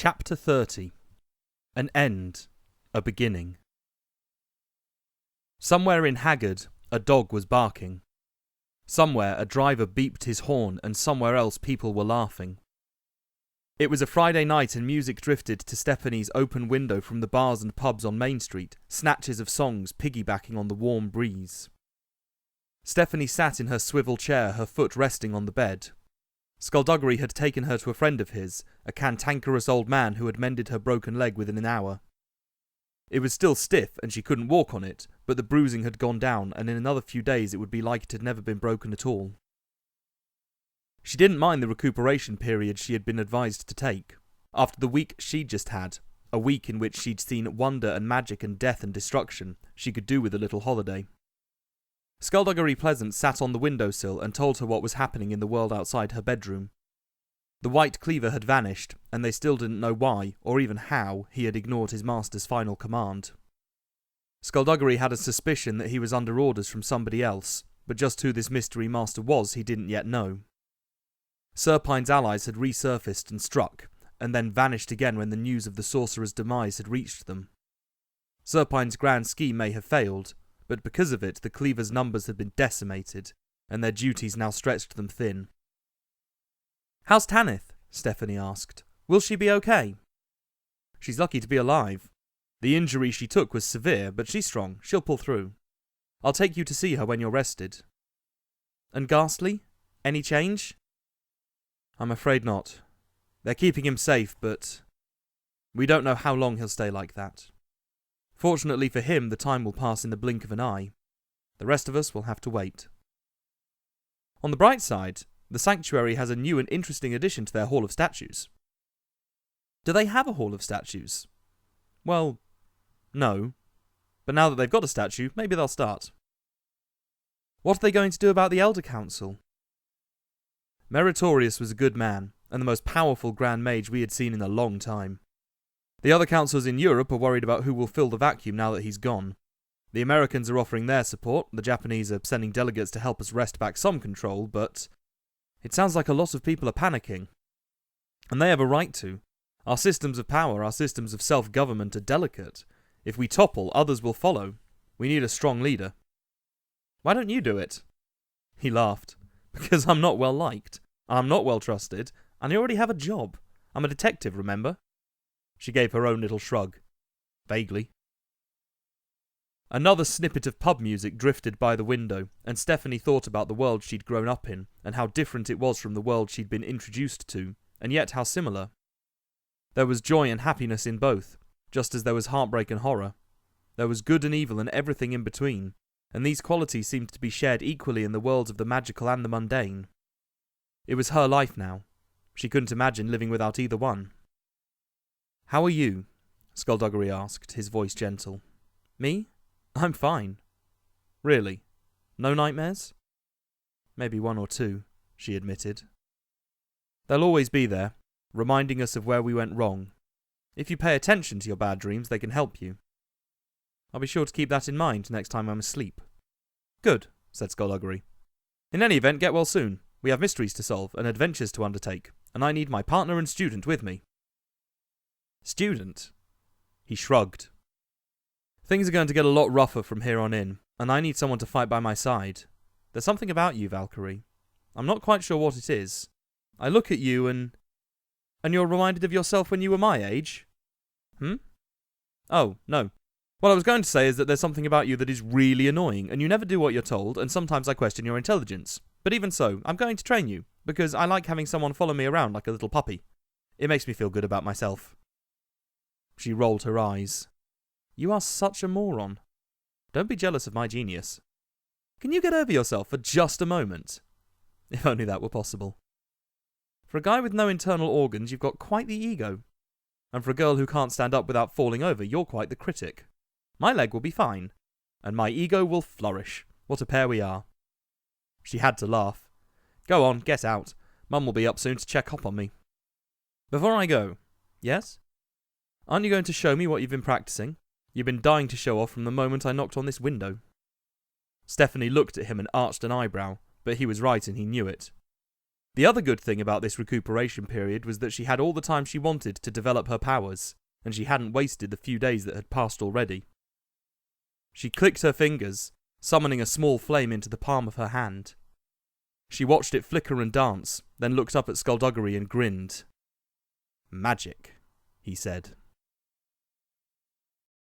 Chapter 30. An End, a Beginning. Somewhere in Haggard, a dog was barking. Somewhere a driver beeped his horn, and somewhere else people were laughing. It was a Friday night and music drifted to Stephanie's open window from the bars and pubs on Main Street, snatches of songs piggybacking on the warm breeze. Stephanie sat in her swivel chair, her foot resting on the bed. Skulduggery had taken her to a friend of his, a cantankerous old man who had mended her broken leg within an hour. It was still stiff and she couldn't walk on it, but the bruising had gone down, and in another few days it would be like it had never been broken at all. She didn't mind the recuperation period she had been advised to take. After the week she'd just had, a week in which she'd seen wonder and magic and death and destruction, she could do with a little holiday. Skulduggery Pleasant sat on the windowsill and told her what was happening in the world outside her bedroom. The white cleaver had vanished, and they still didn't know why, or even how, he had ignored his master's final command. Skulduggery had a suspicion that he was under orders from somebody else, but just who this mystery master was he didn't yet know. Serpine's allies had resurfaced and struck, and then vanished again when the news of the sorcerer's demise had reached them. Serpine's grand scheme may have failed, but because of it the cleaver's numbers had been decimated, and their duties now stretched them thin. "How's Tanith?" Stephanie asked. "Will she be okay?" "She's lucky to be alive. The injury she took was severe, but she's strong. She'll pull through. I'll take you to see her when you're rested." "And Ghastly? Any change?" "I'm afraid not. They're keeping him safe, but we don't know how long he'll stay like that. Fortunately for him, the time will pass in the blink of an eye. The rest of us will have to wait." On the bright side, the Sanctuary has a new and interesting addition to their Hall of Statues. Do they have a Hall of Statues? Well, no. But now that they've got a statue, maybe they'll start. What are they going to do about the Elder Council? Meritorious was a good man, and the most powerful Grand Mage we had seen in a long time. The other councils in Europe are worried about who will fill the vacuum now that he's gone. The Americans are offering their support, the Japanese are sending delegates to help us wrest back some control, but it sounds like a lot of people are panicking. And they have a right to. Our systems of power, our systems of self-government are delicate. If we topple, others will follow. We need a strong leader. Why don't you do it? He laughed. Because I'm not well liked. I'm not well trusted, and I already have a job. I'm a detective, remember? She gave her own little shrug. Vaguely. Another snippet of pub music drifted by the window, and Stephanie thought about the world she'd grown up in, and how different it was from the world she'd been introduced to, and yet how similar. There was joy and happiness in both, just as there was heartbreak and horror. There was good and evil and everything in between, and these qualities seemed to be shared equally in the worlds of the magical and the mundane. It was her life now. She couldn't imagine living without either one. "How are you?" Skulduggery asked, his voice gentle. "Me? I'm fine." "Really? No nightmares?" "Maybe one or two," she admitted. "They'll always be there, reminding us of where we went wrong. If you pay attention to your bad dreams, they can help you." "I'll be sure to keep that in mind next time I'm asleep." "Good," said Skulduggery. "In any event, get well soon. We have mysteries to solve and adventures to undertake, and I need my partner and student with me." "Student?" He shrugged. "Things are going to get a lot rougher from here on in, and I need someone to fight by my side. There's something about you, Valkyrie. I'm not quite sure what it is. I look at you and you're reminded of yourself when you were my age?" "Oh, no. What I was going to say is that there's something about you that is really annoying, and you never do what you're told, and sometimes I question your intelligence. But even so, I'm going to train you, because I like having someone follow me around like a little puppy. It makes me feel good about myself." She rolled her eyes. "You are such a moron. Don't be jealous of my genius. Can you get over yourself for just a moment? If only that were possible. For a guy with no internal organs, you've got quite the ego. And for a girl who can't stand up without falling over, you're quite the critic. My leg will be fine, and my ego will flourish. What a pair we are." She had to laugh. "Go on, get out. Mum will be up soon to check up on me." "Before I go." "Yes?" "Aren't you going to show me what you've been practicing? You've been dying to show off from the moment I knocked on this window." Stephanie looked at him and arched an eyebrow, but he was right and he knew it. The other good thing about this recuperation period was that she had all the time she wanted to develop her powers, and she hadn't wasted the few days that had passed already. She clicked her fingers, summoning a small flame into the palm of her hand. She watched it flicker and dance, then looked up at Skulduggery and grinned. "Magic," he said.